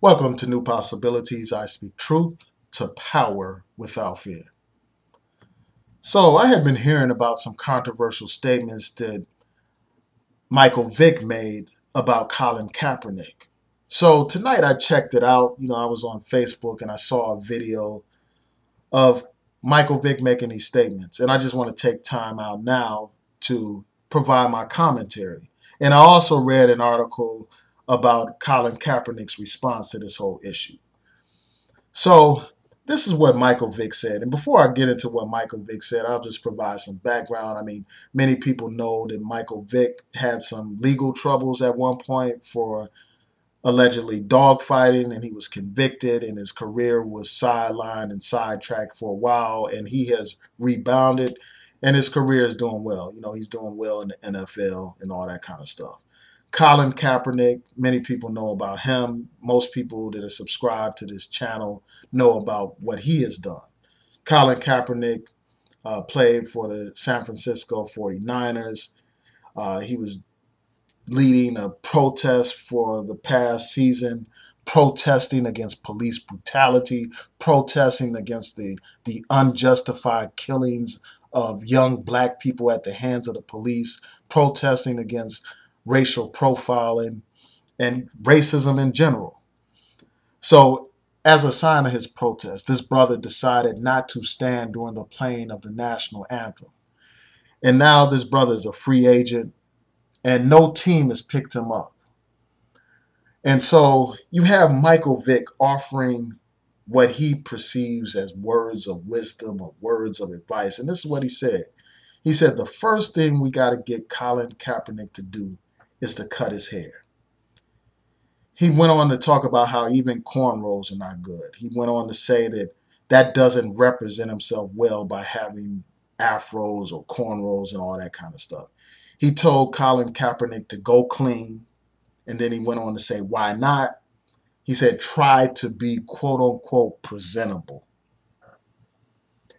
Welcome to New Possibilities. I speak truth to power without fear. So, I have been hearing about some controversial statements that Michael Vick made about Colin Kaepernick. So, tonight I checked it out. I was on Facebook and I saw a video of Michael Vick making these statements. And I just want to take time out now to provide my commentary. And I also read an article about Colin Kaepernick's response to this whole issue. So this is what Michael Vick said. And before I get into what Michael Vick said, I'll just provide some background. Many people know that Michael Vick had some legal troubles at one point for allegedly dogfighting, and he was convicted, and his career was sidelined and sidetracked for a while, and he has rebounded, and his career is doing well. He's doing well in the NFL and all that kind of stuff. Colin Kaepernick, many people know about him. Most people that are subscribed to this channel know about what he has done. Colin Kaepernick played for the San Francisco 49ers. He was leading a protest for the past season, protesting against police brutality, protesting against the unjustified killings of young black people at the hands of the police, protesting against racial profiling and racism in general. So, as a sign of his protest, this brother decided not to stand during the playing of the National Anthem. And now this brother is a free agent, and no team has picked him up. And so you have Michael Vick offering what he perceives as words of wisdom or words of advice. And this is what he said. He said, the first thing we got to get Colin Kaepernick to do is to cut his hair. He went on to talk about how even cornrows are not good. He went on to say that that doesn't represent himself well by having afros or cornrows and all that kind of stuff. He told Colin Kaepernick to go clean, and then he went on to say, why not? He said, try to be quote unquote presentable.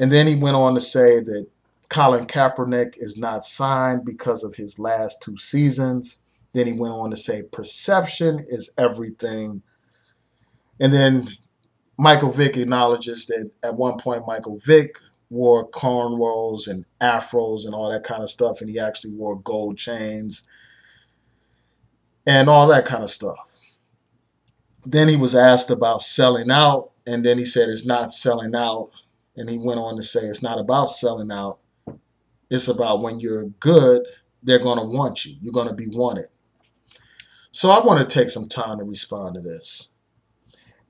And then he went on to say that Colin Kaepernick is not signed because of his last two seasons. Then he went on to say perception is everything. And then Michael Vick acknowledges that at one point Michael Vick wore cornrows and afros and all that kind of stuff, and he actually wore gold chains and all that kind of stuff. Then he was asked about selling out, and then he said it's not selling out. And he went on to say it's not about selling out. It's about when you're good, they're going to want you. You're going to be wanted. So I want to take some time to respond to this.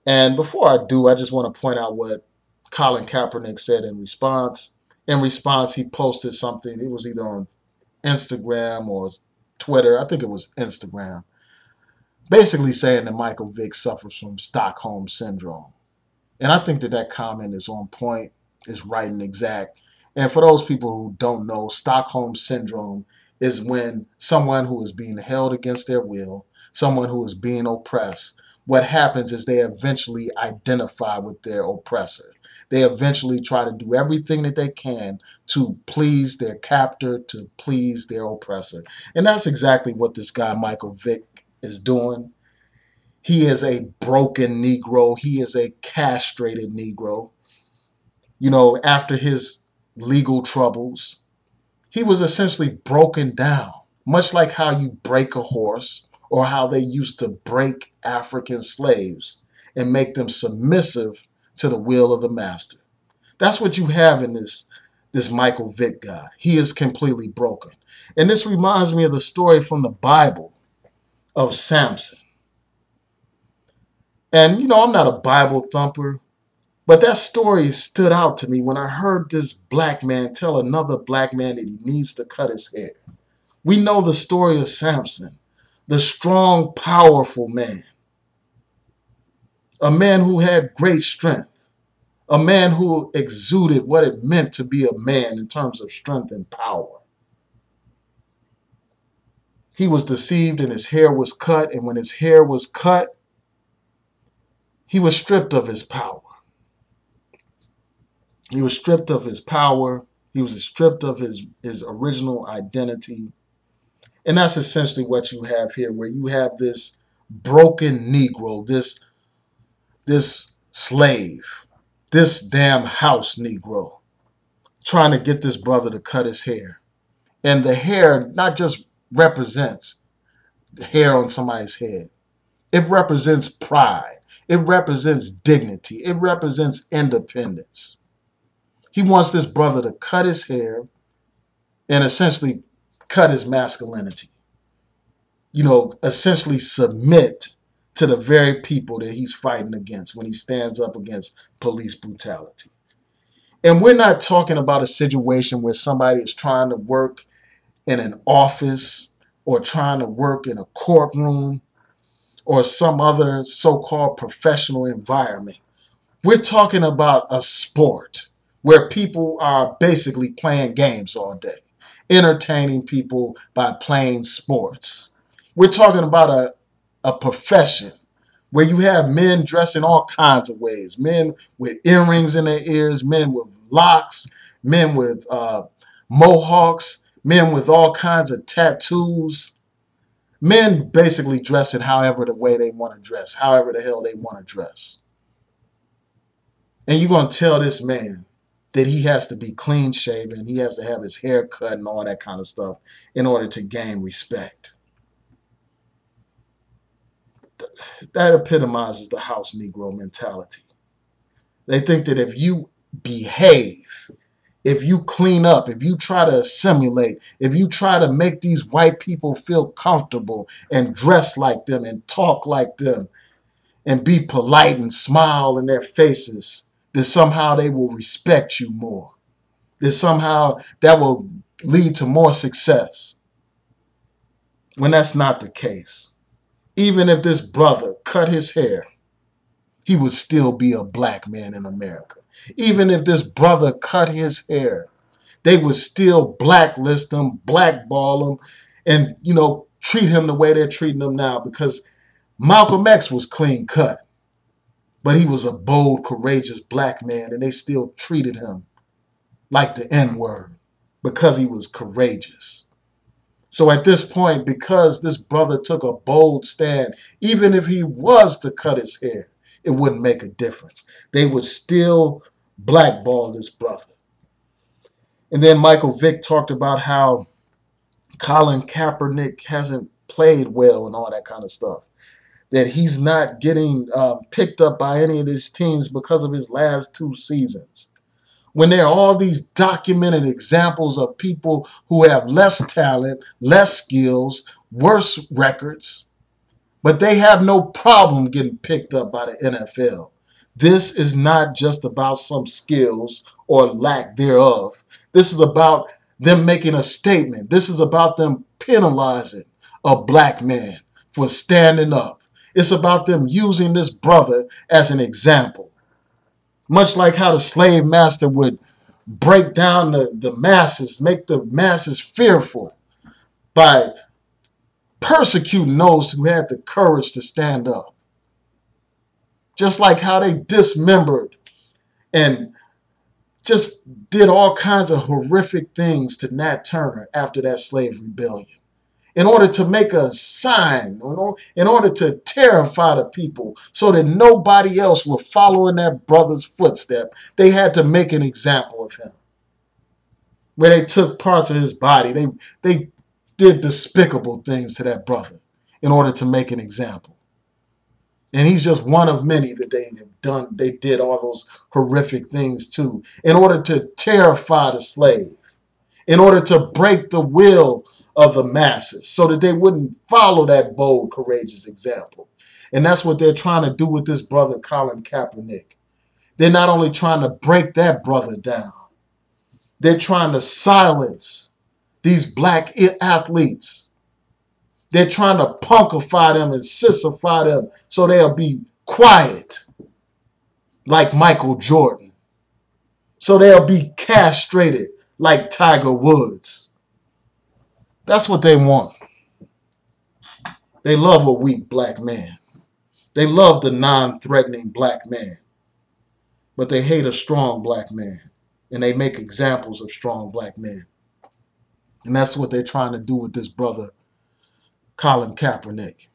And before I do, I just want to point out what Colin Kaepernick said in response. In response, he posted something. It was either on Instagram or Twitter. I think it was Instagram. Basically saying that Michael Vick suffers from Stockholm Syndrome. And I think that that comment is on point, is right and exact. And for those people who don't know, Stockholm Syndrome is when someone who is being held against their will, someone who is being oppressed, what happens is they eventually identify with their oppressor. They eventually try to do everything that they can to please their captor, to please their oppressor. And that's exactly what this guy Michael Vick is doing. He is a broken Negro. He is a castrated Negro. After his legal troubles, he was essentially broken down, much like how you break a horse or how they used to break African slaves and make them submissive to the will of the master. That's what you have in this Michael Vick guy. He is completely broken. And this reminds me of the story from the Bible of Samson. And, I'm not a Bible thumper, but that story stood out to me when I heard this black man tell another black man that he needs to cut his hair. We know the story of Samson, the strong, powerful man, a man who had great strength, a man who exuded what it meant to be a man in terms of strength and power. He was deceived and his hair was cut, and when his hair was cut, he was stripped of his power. He was stripped of his power. He was stripped of his original identity. And that's essentially what you have here, where you have this broken Negro, this this slave, this damn house Negro, trying to get this brother to cut his hair. And the hair not just represents the hair on somebody's head. It represents pride. It represents dignity. It represents independence. He wants this brother to cut his hair and essentially cut his masculinity. Essentially submit to the very people that he's fighting against when he stands up against police brutality. And we're not talking about a situation where somebody is trying to work in an office or trying to work in a courtroom or some other so-called professional environment. We're talking about a sport where people are basically playing games all day, entertaining people by playing sports. We're talking about a profession where you have men dressed in all kinds of ways, men with earrings in their ears, men with locks, men with mohawks, men with all kinds of tattoos, men basically dressing however the way they want to dress, however the hell they want to dress. And you're going to tell this man that he has to be clean shaven, he has to have his hair cut and all that kind of stuff in order to gain respect. That epitomizes the house Negro mentality. They think that if you behave, if you clean up, if you try to assimilate, if you try to make these white people feel comfortable and dress like them and talk like them and be polite and smile in their faces, that somehow they will respect you more. That somehow that will lead to more success. When that's not the case. Even if this brother cut his hair, he would still be a black man in America. Even if this brother cut his hair, they would still blacklist him, blackball him, and, treat him the way they're treating him now, because Malcolm X was clean cut, but he was a bold, courageous black man, and they still treated him like the N-word because he was courageous. So at this point, because this brother took a bold stand, even if he was to cut his hair, it wouldn't make a difference. They would still blackball this brother. And then Michael Vick talked about how Colin Kaepernick hasn't played well and all that kind of stuff. That he's not getting picked up by any of his teams because of his last 2 seasons. When there are all these documented examples of people who have less talent, less skills, worse records, but they have no problem getting picked up by the NFL. This is not just about some skills or lack thereof. This is about them making a statement. This is about them penalizing a black man for standing up. It's about them using this brother as an example. Much like how the slave master would break down the masses, make the masses fearful by persecuting those who had the courage to stand up. Just like how they dismembered and just did all kinds of horrific things to Nat Turner after that slave rebellion. In order to make a sign, in order to terrify the people so that nobody else will follow in that brother's footstep, they had to make an example of him. Where they took parts of his body, they did despicable things to that brother in order to make an example. And he's just one of many that they have done. They did all those horrific things to in order to terrify the slave, in order to break the will of the masses so that they wouldn't follow that bold, courageous example. And that's what they're trying to do with this brother, Colin Kaepernick. They're not only trying to break that brother down, they're trying to silence these black athletes. They're trying to punkify them and sissify them so they'll be quiet like Michael Jordan. So they'll be castrated like Tiger Woods. That's what they want. They love a weak black man. They love the non-threatening black man. But they hate a strong black man. And they make examples of strong black men. And that's what they're trying to do with this brother, Colin Kaepernick.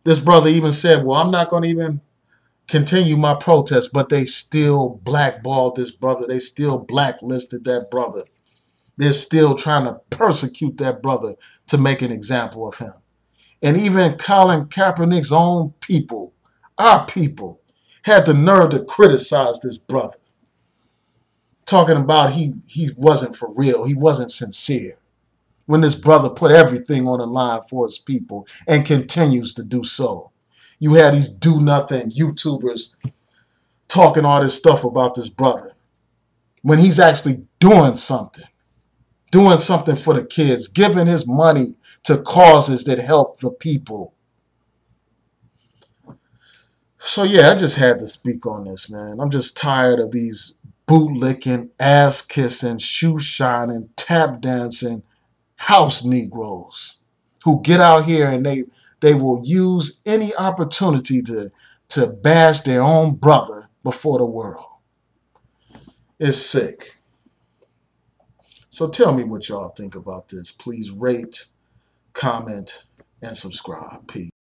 This brother even said, well, I'm not going to even continue my protest, but they still blackballed this brother. They still blacklisted that brother. They're still trying to persecute that brother to make an example of him. And even Colin Kaepernick's own people, our people, had the nerve to criticize this brother, talking about he wasn't for real, he wasn't sincere, when this brother put everything on the line for his people and continues to do so. You had these do-nothing YouTubers talking all this stuff about this brother when he's actually doing something for the kids, giving his money to causes that help the people. So yeah, I just had to speak on this, man. I'm just tired of these bootlicking, ass-kissing, shoe-shining, tap-dancing house Negroes who get out here and they will use any opportunity to bash their own brother before the world. It's sick. So tell me what y'all think about this. Please rate, comment, and subscribe. Peace.